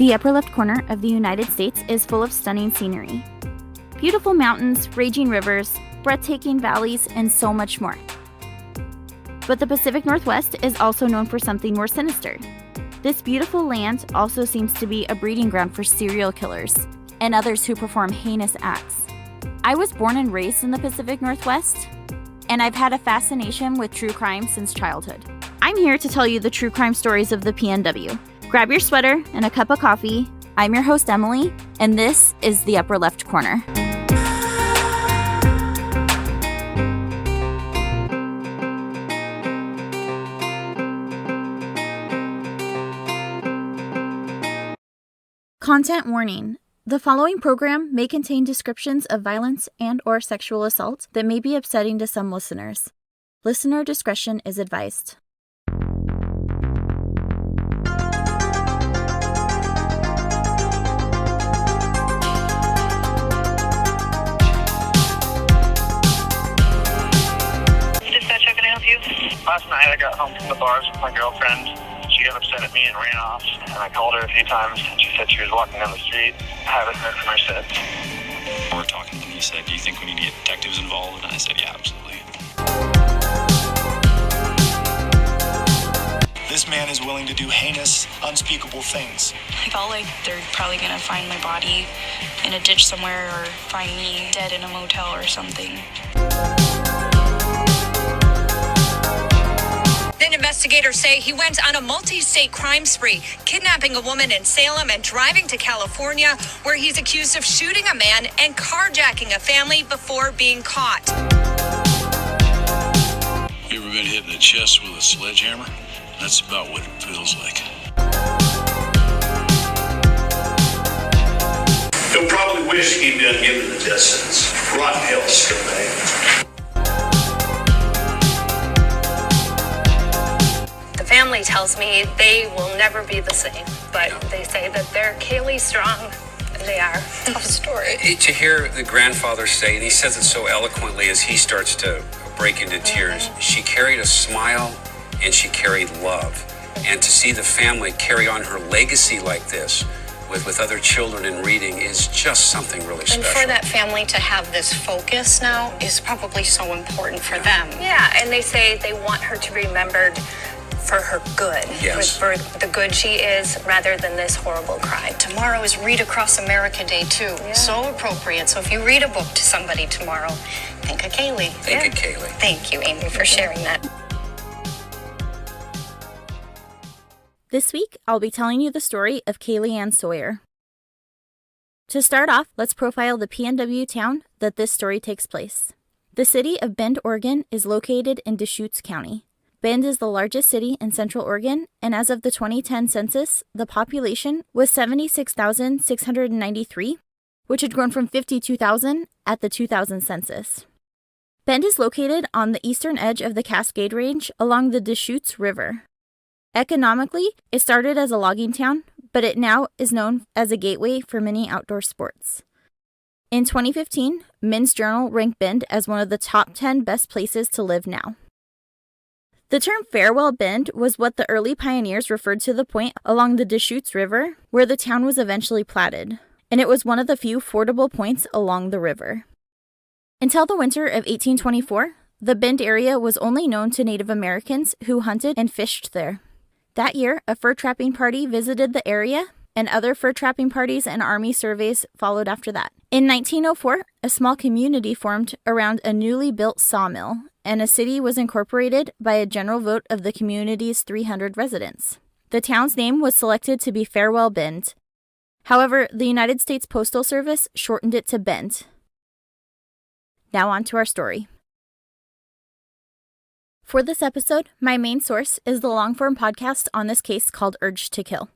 The upper left corner of the United States is full of stunning scenery. Beautiful mountains, raging rivers, breathtaking valleys, and so much more. But the Pacific Northwest is also known for something more sinister. This beautiful land also seems to be a breeding ground for serial killers and others who perform heinous acts. I was born and raised in the Pacific Northwest, and I've had a fascination with true crime since childhood. I'm here to tell you the true crime stories of the PNW. Grab your sweater and a cup of coffee. I'm your host, Emily, and this is the upper left corner. Content warning. The following program may contain descriptions of violence and/or sexual assault that may be upsetting to some listeners. Listener discretion is advised. Dispatch, how can I help you? Last night I got home from the bars with my girlfriend. She got upset at me and ran off, and I called her a few times, and she said she was walking down the street. I haven't heard from her since. We were talking, and he said, "Do you think we need to get detectives involved?" And I said, "Yeah, absolutely." This man is willing to do heinous, unspeakable things. I felt like they're probably going to find my body in a ditch somewhere or find me dead in a motel or something. Then investigators say he went on a multi-state crime spree, kidnapping a woman in Salem and driving to California, where he's accused of shooting a man and carjacking a family before being caught. You ever been hit in the chest with a sledgehammer? That's about what it feels like. He'll probably wish he'd been given the death sentence. Rotten hell, scumbag. The family tells me they will never be the same, but they say that they're Kaylee strong, and they are. Tough story. To hear the grandfather say, and he says it so eloquently as he starts to break into tears, she carried a smile and she carried love. And to see the family carry on her legacy like this with other children and reading is just something really special. And for that family to have this focus now is probably so important for them. Yeah, and they say they want her to be remembered for her good, yes, for the good she is, rather than this horrible crime. Tomorrow is Read Across America Day, too. Yeah. So appropriate. So if you read a book to somebody tomorrow, think of Kaylee. Think of Kaylee. Thank you, Amy, for sharing that. This week, I'll be telling you the story of Kaylee Sawyer. To start off, let's profile the PNW town that this story takes place. The city of Bend, Oregon is located in Deschutes County. Bend is the largest city in Central Oregon, and as of the 2010 census, the population was 76,693, which had grown from 52,000 at the 2000 census. Bend is located on the eastern edge of the Cascade Range along the Deschutes River. Economically, it started as a logging town, but it now is known as a gateway for many outdoor sports. In 2015, Men's Journal ranked Bend as one of the top 10 best places to live now. The term Farewell Bend was what the early pioneers referred to the point along the Deschutes River where the town was eventually platted, and it was one of the few fordable points along the river. Until the winter of 1824, the Bend area was only known to Native Americans who hunted and fished there. That year, a fur trapping party visited the area, and other fur trapping parties and army surveys followed after that. In 1904, a small community formed around a newly built sawmill, and a city was incorporated by a general vote of the community's 300 residents. The town's name was selected to be Farewell Bend. However, the United States Postal Service shortened it to Bend. Now on to our story. For this episode, my main source is the long-form podcast on this case called Urge to Kill.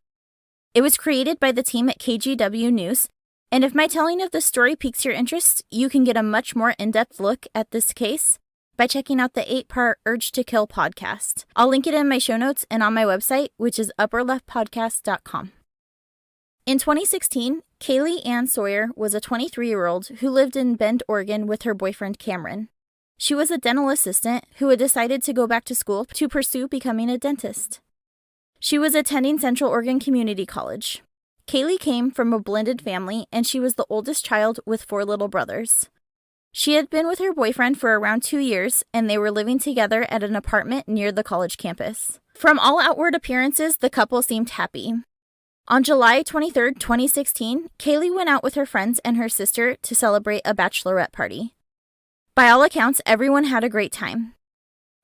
It was created by the team at KGW News, and if my telling of this story piques your interest, you can get a much more in-depth look at this case by checking out the 8-part Urge to Kill podcast. I'll link it in my show notes and on my website, which is upperleftpodcast.com. In 2016, Kaylee Sawyer was a 23-year-old who lived in Bend, Oregon with her boyfriend Cameron. She was a dental assistant who had decided to go back to school to pursue becoming a dentist. She was attending Central Oregon Community College. Kaylee came from a blended family, and she was the oldest child with 4 little brothers. She had been with her boyfriend for around 2 years, and they were living together at an apartment near the college campus. From all outward appearances, the couple seemed happy. On July 23, 2016, Kaylee went out with her friends and her sister to celebrate a bachelorette party. By all accounts, everyone had a great time.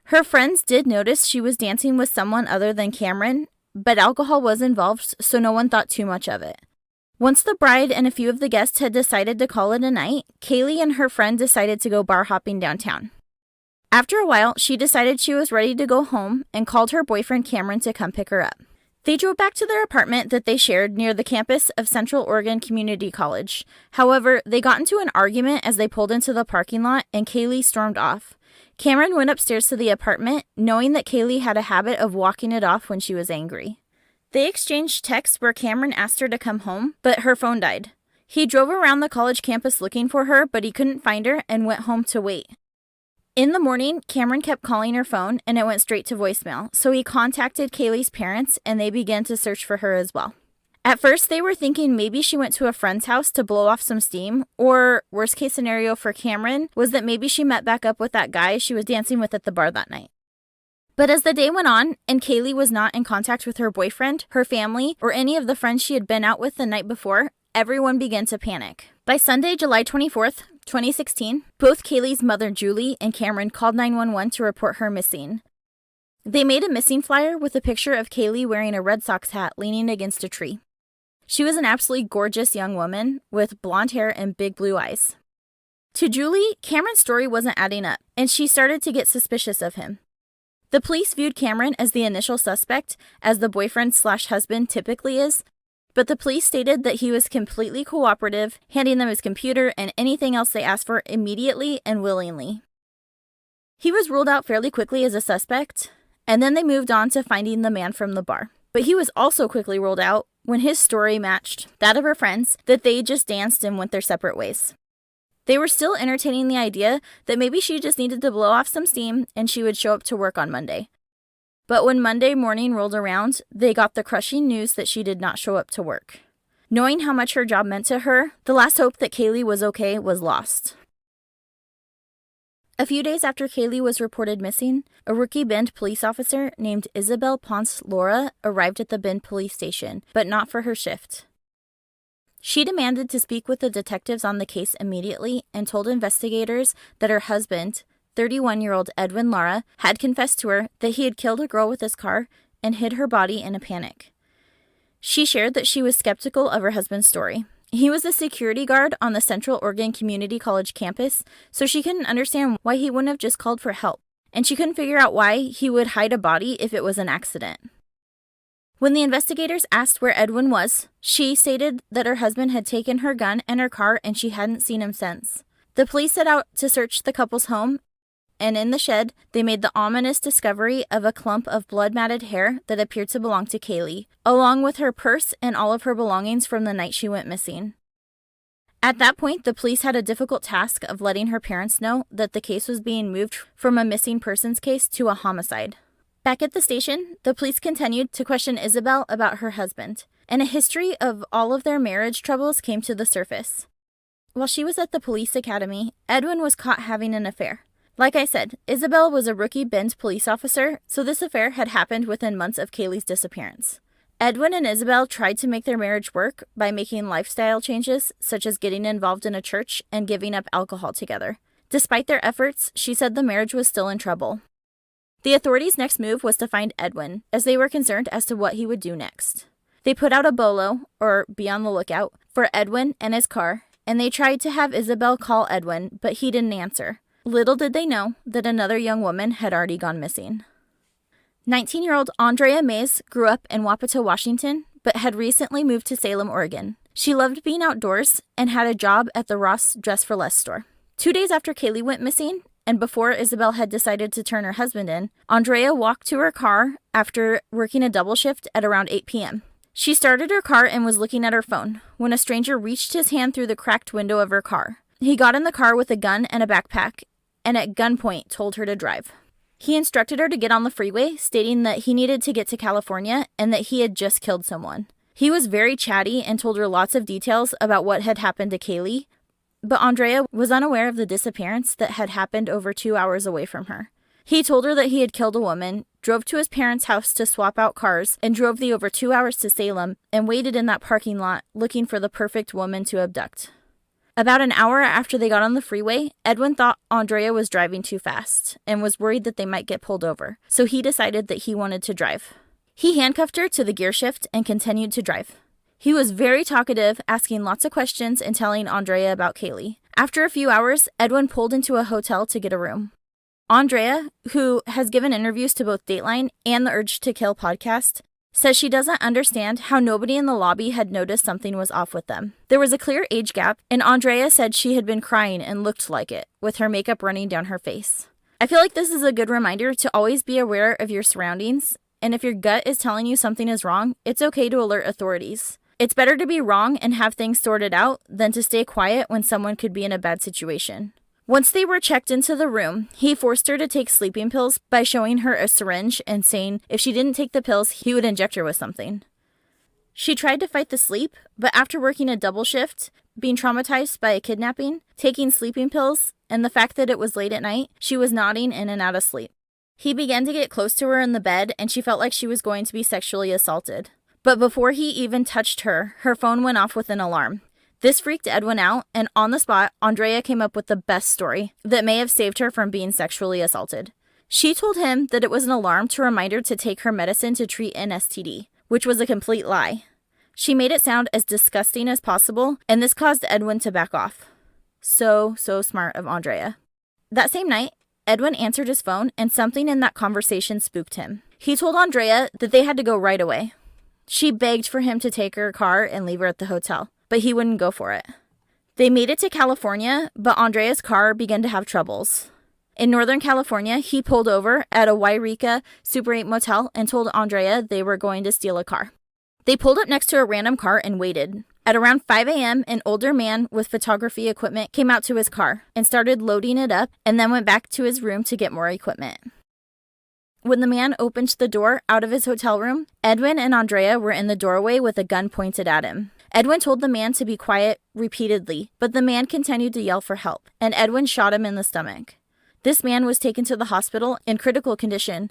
Her friends did notice she was dancing with someone other than Cameron, but alcohol was involved, so no one thought too much of it. Once the bride and a few of the guests had decided to call it a night, Kaylee and her friend decided to go bar hopping downtown. After a while, she decided she was ready to go home and called her boyfriend Cameron to come pick her up. They drove back to their apartment that they shared near the campus of Central Oregon Community College. However, they got into an argument as they pulled into the parking lot, and Kaylee stormed off. Cameron went upstairs to the apartment, knowing that Kaylee had a habit of walking it off when she was angry. They exchanged texts where Cameron asked her to come home, but her phone died. He drove around the college campus looking for her, but he couldn't find her and went home to wait. In the morning, Cameron kept calling her phone, and it went straight to voicemail, so he contacted Kaylee's parents, and they began to search for her as well. At first, they were thinking maybe she went to a friend's house to blow off some steam, or worst case scenario for Cameron was that maybe she met back up with that guy she was dancing with at the bar that night. But as the day went on, and Kaylee was not in contact with her boyfriend, her family, or any of the friends she had been out with the night before, everyone began to panic. By Sunday, July 24th, 2016, both Kaylee's mother, Julie, and Cameron called 911 to report her missing. They made a missing flyer with a picture of Kaylee wearing a Red Sox hat leaning against a tree. She was an absolutely gorgeous young woman with blonde hair and big blue eyes. To Julie, Cameron's story wasn't adding up, and she started to get suspicious of him. The police viewed Cameron as the initial suspect, as the boyfriend/husband typically is, but the police stated that he was completely cooperative, handing them his computer and anything else they asked for immediately and willingly. He was ruled out fairly quickly as a suspect, and then they moved on to finding the man from the bar. But he was also quickly ruled out when his story matched that of her friends, that they just danced and went their separate ways. They were still entertaining the idea that maybe she just needed to blow off some steam and she would show up to work on Monday. But when Monday morning rolled around, they got the crushing news that she did not show up to work. Knowing how much her job meant to her, the last hope that Kaylee was okay was lost. A few days after Kaylee was reported missing, a Rookie Bend police officer named Isabel Ponce Laura arrived at the Bend police station, but not for her shift. She demanded to speak with the detectives on the case immediately and told investigators that her husband, 31-year-old Edwin Lara, had confessed to her that he had killed a girl with his car and hid her body in a panic. She shared that she was skeptical of her husband's story. He was a security guard on the Central Oregon Community College campus, so she couldn't understand why he wouldn't have just called for help, and she couldn't figure out why he would hide a body if it was an accident. When the investigators asked where Edwin was, she stated that her husband had taken her gun and her car and she hadn't seen him since. The police set out to search the couple's home, and in the shed, they made the ominous discovery of a clump of blood-matted hair that appeared to belong to Kaylee, along with her purse and all of her belongings from the night she went missing. At that point, the police had a difficult task of letting her parents know that the case was being moved from a missing persons case to a homicide. Back at the station, the police continued to question Isabel about her husband, and a history of all of their marriage troubles came to the surface. While she was at the police academy, Edwin was caught having an affair. Like I said, Isabel was a Rookie Bend police officer, so this affair had happened within months of Kaylee's disappearance. Edwin and Isabel tried to make their marriage work by making lifestyle changes, such as getting involved in a church and giving up alcohol together. Despite their efforts, she said the marriage was still in trouble. The authorities' next move was to find Edwin, as they were concerned as to what he would do next. They put out a bolo, or be on the lookout, for Edwin and his car, and they tried to have Isabel call Edwin, but he didn't answer. Little did they know that another young woman had already gone missing. 19-year-old Andrea Mays grew up in Wapito, Washington, but had recently moved to Salem, Oregon. She loved being outdoors and had a job at the Ross Dress for Less store. 2 days after Kaylee went missing, and before Isabel had decided to turn her husband in, Andrea walked to her car after working a double shift at around 8 p.m. She started her car and was looking at her phone when a stranger reached his hand through the cracked window of her car. He got in the car with a gun and a backpack, and at gunpoint told her to drive. He instructed her to get on the freeway, stating that he needed to get to California and that he had just killed someone. He was very chatty and told her lots of details about what had happened to Kaylee, but Andrea was unaware of the disappearance that had happened over 2 hours away from her. He told her that he had killed a woman, drove to his parents' house to swap out cars, and drove the over 2 hours to Salem and waited in that parking lot looking for the perfect woman to abduct. About an hour after they got on the freeway, Edwin thought Andrea was driving too fast and was worried that they might get pulled over, so he decided that he wanted to drive. He handcuffed her to the gear shift and continued to drive. He was very talkative, asking lots of questions and telling Andrea about Kaylee. After a few hours, Edwin pulled into a hotel to get a room. Andrea, who has given interviews to both Dateline and the Urge to Kill podcast, says she doesn't understand how nobody in the lobby had noticed something was off with them. There was a clear age gap, and Andrea said she had been crying and looked like it, with her makeup running down her face. I feel like this is a good reminder to always be aware of your surroundings, and if your gut is telling you something is wrong, it's okay to alert authorities. It's better to be wrong and have things sorted out than to stay quiet when someone could be in a bad situation. Once they were checked into the room, he forced her to take sleeping pills by showing her a syringe and saying if she didn't take the pills, he would inject her with something. She tried to fight the sleep, but after working a double shift, being traumatized by a kidnapping, taking sleeping pills, and the fact that it was late at night, she was nodding in and out of sleep. He began to get close to her in the bed, and she felt like she was going to be sexually assaulted. But before he even touched her, her phone went off with an alarm. This freaked Edwin out, and on the spot, Andrea came up with the best story that may have saved her from being sexually assaulted. She told him that it was an alarm to remind her to take her medicine to treat an STD, which was a complete lie. She made it sound as disgusting as possible, and this caused Edwin to back off. So smart of Andrea. That same night, Edwin answered his phone, and something in that conversation spooked him. He told Andrea that they had to go right away. She begged for him to take her car and leave her at the hotel, but he wouldn't go for it. They made it to California, but Andrea's car began to have troubles. In Northern California, he pulled over at a Wairika Super 8 motel and told Andrea they were going to steal a car. They pulled up next to a random car and waited. At around 5 a.m., an older man with photography equipment came out to his car and started loading it up and then went back to his room to get more equipment. When the man opened the door out of his hotel room, Edwin and Andrea were in the doorway with a gun pointed at him. Edwin told the man to be quiet repeatedly, but the man continued to yell for help, and Edwin shot him in the stomach. This man was taken to the hospital in critical condition,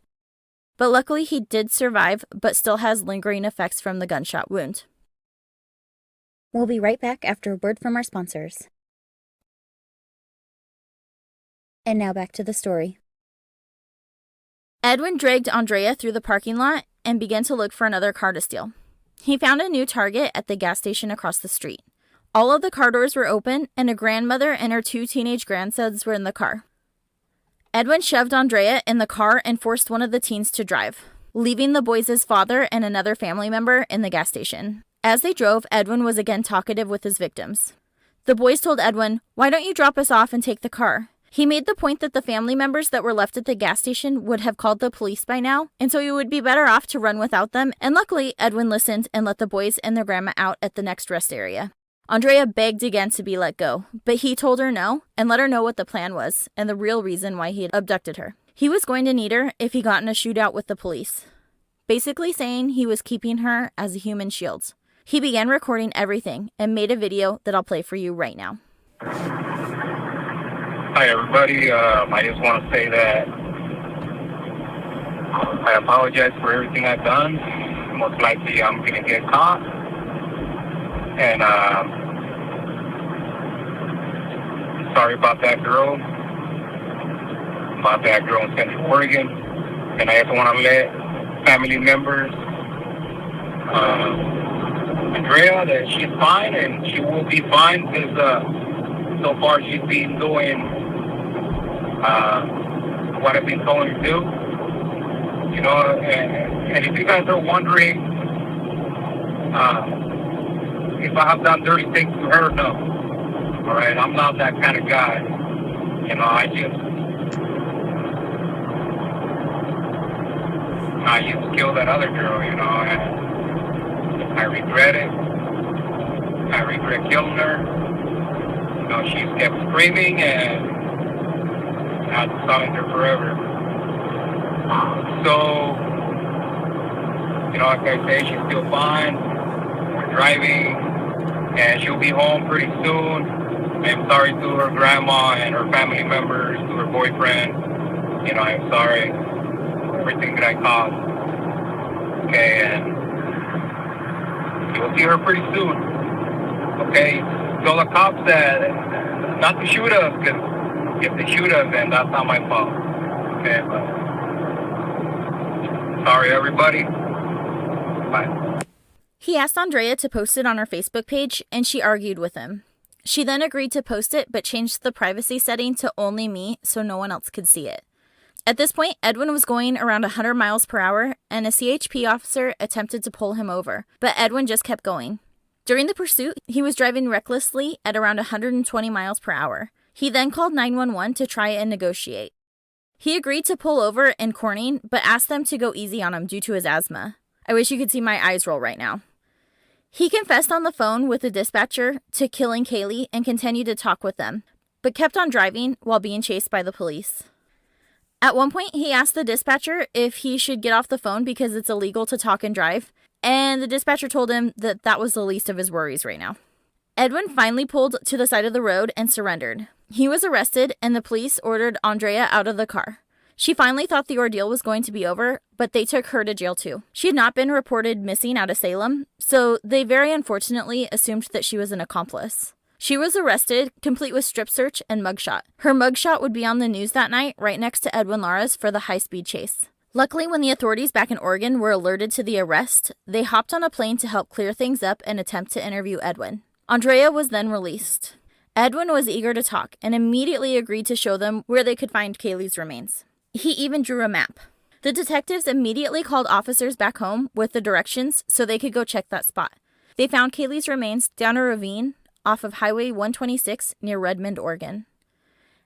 but luckily he did survive, but still has lingering effects from the gunshot wound. We'll be right back after a word from our sponsors. And now back to the story. Edwin dragged Andrea through the parking lot and began to look for another car to steal. He found a new target at the gas station across the street. All of the car doors were open, and a grandmother and her 2 teenage grandsons were in the car. Edwin shoved Andrea in the car and forced one of the teens to drive, leaving the boys' father and another family member in the gas station. As they drove, Edwin was again talkative with his victims. The boys told Edwin, "Why don't you drop us off and take the car?" He made the point that the family members that were left at the gas station would have called the police by now, and so he would be better off to run without them, and luckily, Edwin listened and let the boys and their grandma out at the next rest area. Andrea begged again to be let go, but he told her no and let her know what the plan was and the real reason why he had abducted her. He was going to need her if he got in a shootout with the police, basically saying he was keeping her as a human shield. He began recording everything and made a video that I'll play for you right now. Hi, everybody. I just want to say that I apologize for everything I've done. Most likely I'm going to get caught. And sorry about that girl in Central Oregon. And I just want to let family members, Andrea, that she's fine and she will be fine because so far she's been doing what I've been told her to do. You know, and if you guys are wondering if I have done dirty things to her, no. All right, I'm not that kind of guy. You know, I just killed that other girl, you know, and I regret it. I regret killing her. You know, she kept screaming and I had to silence her forever. So, you know, like I say, she's still fine. driving, and she'll be home pretty soon. I'm sorry to her grandma and her family members, to her boyfriend. You know, I'm sorry for everything that I caused. Okay, and you'll see her pretty soon. Okay, tell the cops that not to shoot us, because if they shoot us, then that's not my fault. Okay, but sorry, everybody. Bye. He asked Andrea to post it on her Facebook page, and she argued with him. She then agreed to post it, but changed the privacy setting to only me so no one else could see it. At this point, Edwin was going around 100 miles per hour, and a CHP officer attempted to pull him over, but Edwin just kept going. During the pursuit, he was driving recklessly at around 120 miles per hour. He then called 911 to try and negotiate. He agreed to pull over in Corning, but asked them to go easy on him due to his asthma. I wish you could see my eyes roll right now. He confessed on the phone with the dispatcher to killing Kaylee and continued to talk with them, but kept on driving while being chased by the police. At one point, he asked the dispatcher if he should get off the phone because it's illegal to talk and drive, and the dispatcher told him that that was the least of his worries right now. Edwin finally pulled to the side of the road and surrendered. He was arrested, and the police ordered Andrea out of the car. She finally thought the ordeal was going to be over, but they took her to jail too. She had not been reported missing out of Salem, so they very unfortunately assumed that she was an accomplice. She was arrested, complete with strip search and mugshot. Her mugshot would be on the news that night, right next to Edwin Lara's for the high-speed chase. Luckily, when the authorities back in Oregon were alerted to the arrest, they hopped on a plane to help clear things up and attempt to interview Edwin. Andrea was then released. Edwin was eager to talk and immediately agreed to show them where they could find Kaylee's remains. He even drew a map. The detectives immediately called officers back home with the directions so they could go check that spot. They found Kaylee's remains down a ravine off of Highway 126 near Redmond, Oregon.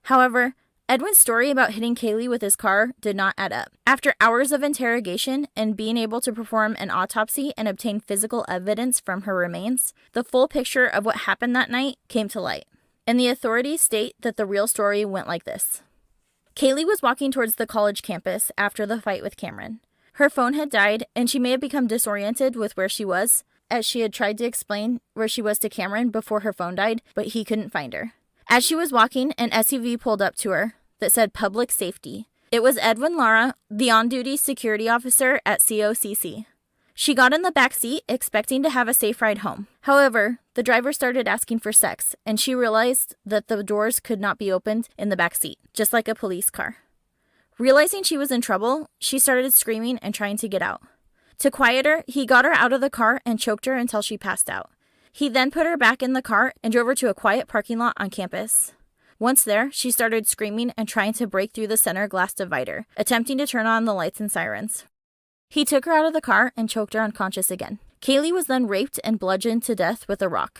However, Edwin's story about hitting Kaylee with his car did not add up. After hours of interrogation and being able to perform an autopsy and obtain physical evidence from her remains, the full picture of what happened that night came to light. And the authorities state that the real story went like this. Kaylee was walking towards the college campus after the fight with Cameron. Her phone had died, and she may have become disoriented with where she was, as she had tried to explain where she was to Cameron before her phone died, but he couldn't find her. As she was walking, an SUV pulled up to her that said Public Safety. It was Edwin Lara, the on-duty security officer at COCC. She got in the back seat, expecting to have a safe ride home. However, the driver started asking for sex, and she realized that the doors could not be opened in the back seat, just like a police car. Realizing she was in trouble, she started screaming and trying to get out. To quiet her, he got her out of the car and choked her until she passed out. He then put her back in the car and drove her to a quiet parking lot on campus. Once there, she started screaming and trying to break through the center glass divider, attempting to turn on the lights and sirens. He took her out of the car and choked her unconscious again. Kaylee was then raped and bludgeoned to death with a rock.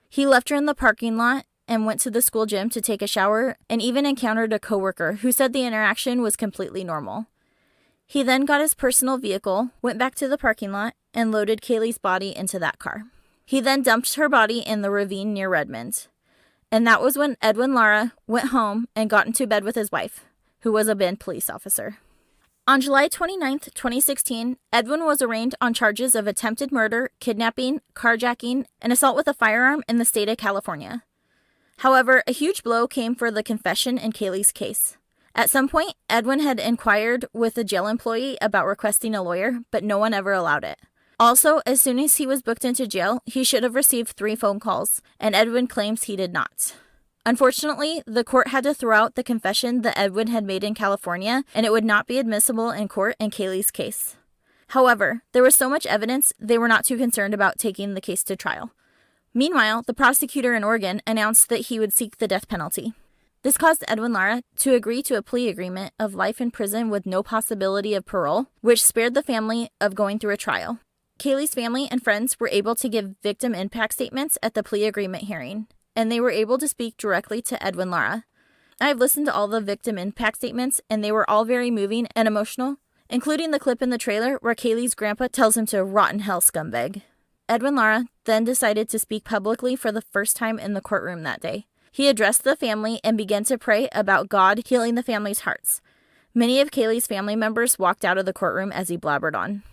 He left her in the parking lot and went to the school gym to take a shower and even encountered a coworker who said the interaction was completely normal. He then got his personal vehicle, went back to the parking lot, and loaded Kaylee's body into that car. He then dumped her body in the ravine near Redmond. And that was when Edwin Lara went home and got into bed with his wife, who was a Bend police officer. On July 29, 2016, Edwin was arraigned on charges of attempted murder, kidnapping, carjacking, and assault with a firearm in the state of California. However, a huge blow came for the confession in Kaylee's case. At some point, Edwin had inquired with a jail employee about requesting a lawyer, but no one ever allowed it. Also, as soon as he was booked into jail, he should have received 3 phone calls, and Edwin claims he did not. Unfortunately, the court had to throw out the confession that Edwin had made in California, and it would not be admissible in court in Kaylee's case. However, there was so much evidence, they were not too concerned about taking the case to trial. Meanwhile, the prosecutor in Oregon announced that he would seek the death penalty. This caused Edwin Lara to agree to a plea agreement of life in prison with no possibility of parole, which spared the family of going through a trial. Kaylee's family and friends were able to give victim impact statements at the plea agreement hearing, and they were able to speak directly to Edwin Lara. I've listened to all the victim impact statements, and they were all very moving and emotional, including the clip in the trailer where Kaylee's grandpa tells him to rot in hell, scumbag. Edwin Lara then decided to speak publicly for the first time in the courtroom that day. He addressed the family and began to pray about God healing the family's hearts. Many of Kaylee's family members walked out of the courtroom as he blabbered on.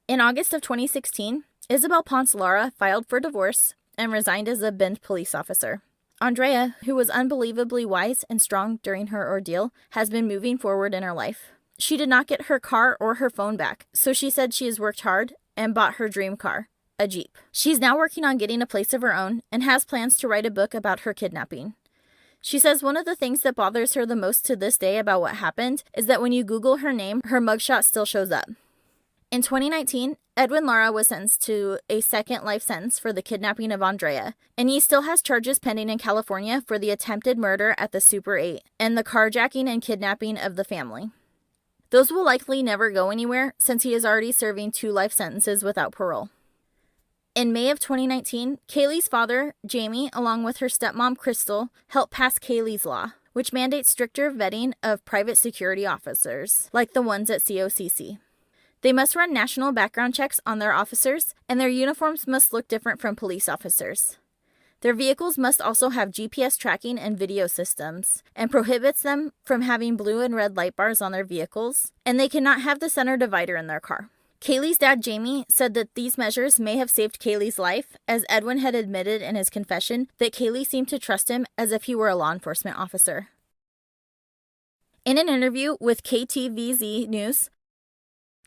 In August of 2016, Isabel Ponce Lara filed for divorce and resigned as a Bend police officer. Andrea, who was unbelievably wise and strong during her ordeal, has been moving forward in her life. She did not get her car or her phone back, so she said she has worked hard and bought her dream car, a Jeep. She's now working on getting a place of her own and has plans to write a book about her kidnapping. She says one of the things that bothers her the most to this day about what happened is that when you Google her name, her mugshot still shows up. In 2019, Edwin Lara was sentenced to a second life sentence for the kidnapping of Andrea, and he still has charges pending in California for the attempted murder at the Super 8 and the carjacking and kidnapping of the family. Those will likely never go anywhere since he is already serving 2 life sentences without parole. In May of 2019, Kaylee's father, Jamie, along with her stepmom, Crystal, helped pass Kaylee's Law, which mandates stricter vetting of private security officers, like the ones at COCC. They must run national background checks on their officers, and their uniforms must look different from police officers. Their vehicles must also have GPS tracking and video systems, and prohibits them from having blue and red light bars on their vehicles, and they cannot have the center divider in their car. Kaylee's dad, Jamie, said that these measures may have saved Kaylee's life, as Edwin had admitted in his confession that Kaylee seemed to trust him as if he were a law enforcement officer. In an interview with KTVZ News,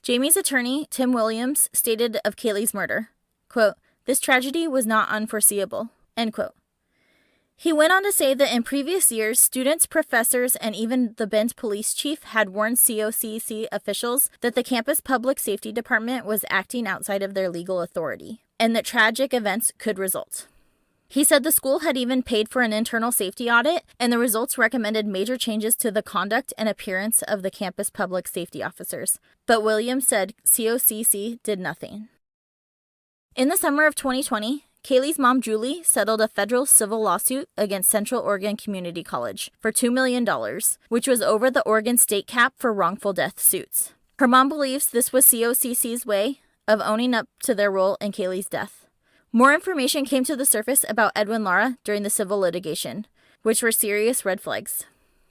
Jamie's attorney, Tim Williams, stated of Kaylee's murder, quote, "This tragedy was not unforeseeable," end quote. He went on to say that in previous years, students, professors, and even the Bend police chief had warned COCC officials that the campus public safety department was acting outside of their legal authority, and that tragic events could result. He said the school had even paid for an internal safety audit, and the results recommended major changes to the conduct and appearance of the campus public safety officers. But Williams said COCC did nothing. In the summer of 2020, Kaylee's mom, Julie, settled a federal civil lawsuit against Central Oregon Community College for $2 million, which was over the Oregon state cap for wrongful death suits. Her mom believes this was COCC's way of owning up to their role in Kaylee's death. More information came to the surface about Edwin Lara during the civil litigation, which were serious red flags.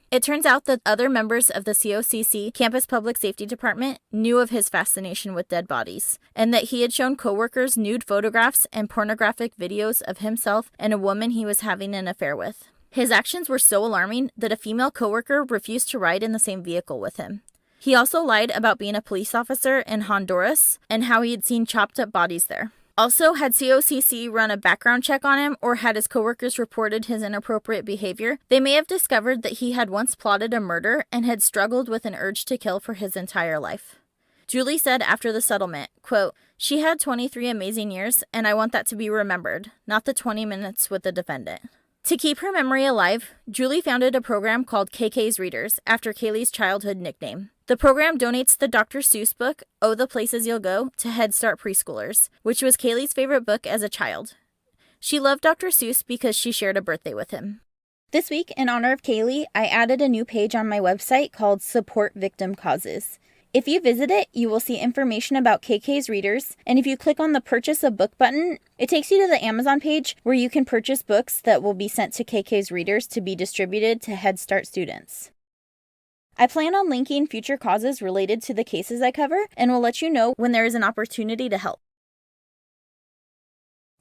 It turns out that other members of the COCC Campus Public Safety Department knew of his fascination with dead bodies, and that he had shown coworkers nude photographs and pornographic videos of himself and a woman he was having an affair with. His actions were so alarming that a female coworker refused to ride in the same vehicle with him. He also lied about being a police officer in Honduras and how he had seen chopped up bodies there. Also, had COCC run a background check on him or had his coworkers reported his inappropriate behavior, they may have discovered that he had once plotted a murder and had struggled with an urge to kill for his entire life. Julie said after the settlement, quote, "She had 23 amazing years, and I want that to be remembered, not the 20 minutes with the defendant." To keep her memory alive, Julie founded a program called KK's Readers after Kaylee's childhood nickname. The program donates the Dr. Seuss book, Oh, the Places You'll Go, to Head Start preschoolers, which was Kaylee's favorite book as a child. She loved Dr. Seuss because she shared a birthday with him. This week, in honor of Kaylee, I added a new page on my website called Support Victim Causes. If you visit it, you will see information about KK's Readers, and if you click on the Purchase a Book button, it takes you to the Amazon page where you can purchase books that will be sent to KK's Readers to be distributed to Head Start students. I plan on linking future causes related to the cases I cover, and will let you know when there is an opportunity to help.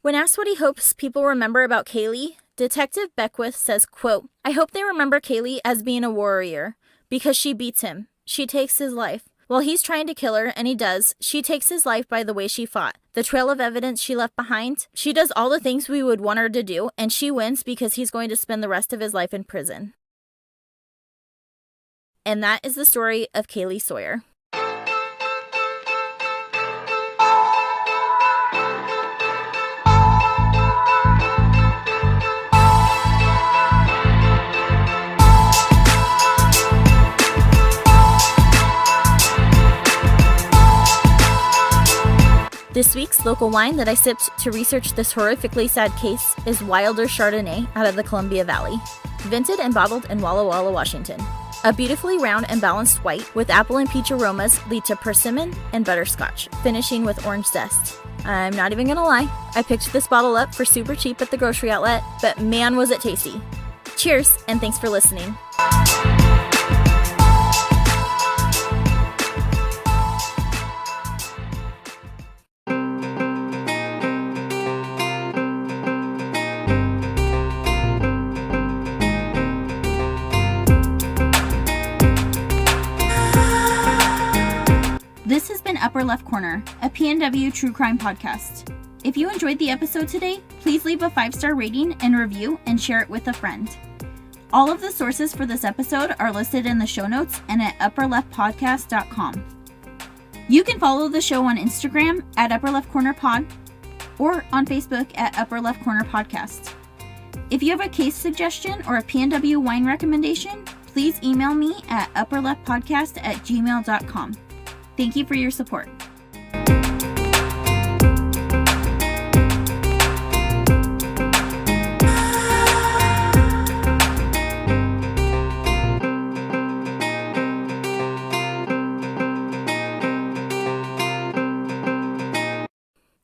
When asked what he hopes people remember about Kaylee, Detective Beckwith says, quote, "I hope they remember Kaylee as being a warrior, because she beats him. She takes his life. While he's trying to kill her, and he does, she takes his life by the way she fought, the trail of evidence she left behind. She does all the things we would want her to do, and she wins because he's going to spend the rest of his life in prison." And that is the story of Kaylee Sawyer. This week's local wine that I sipped to research this horrifically sad case is Wilder Chardonnay out of the Columbia Valley, vented and bottled in Walla Walla, Washington. A beautifully round and balanced white with apple and peach aromas lead to persimmon and butterscotch, finishing with orange zest. I'm not even gonna lie, I picked this bottle up for super cheap at the grocery outlet, but man was it tasty. Cheers, and thanks for listening. Upper Left Corner, a PNW true crime podcast. If you enjoyed the episode today, please leave a 5-star rating and review and share it with a friend. All of the sources for this episode are listed in the show notes and at upperleftpodcast.com. You can follow the show on Instagram at Upper Left Corner Pod or on Facebook at Upper Left Corner Podcast. If you have a case suggestion or a PNW wine recommendation, please email me at upperleftpodcast@gmail.com. Thank you for your support.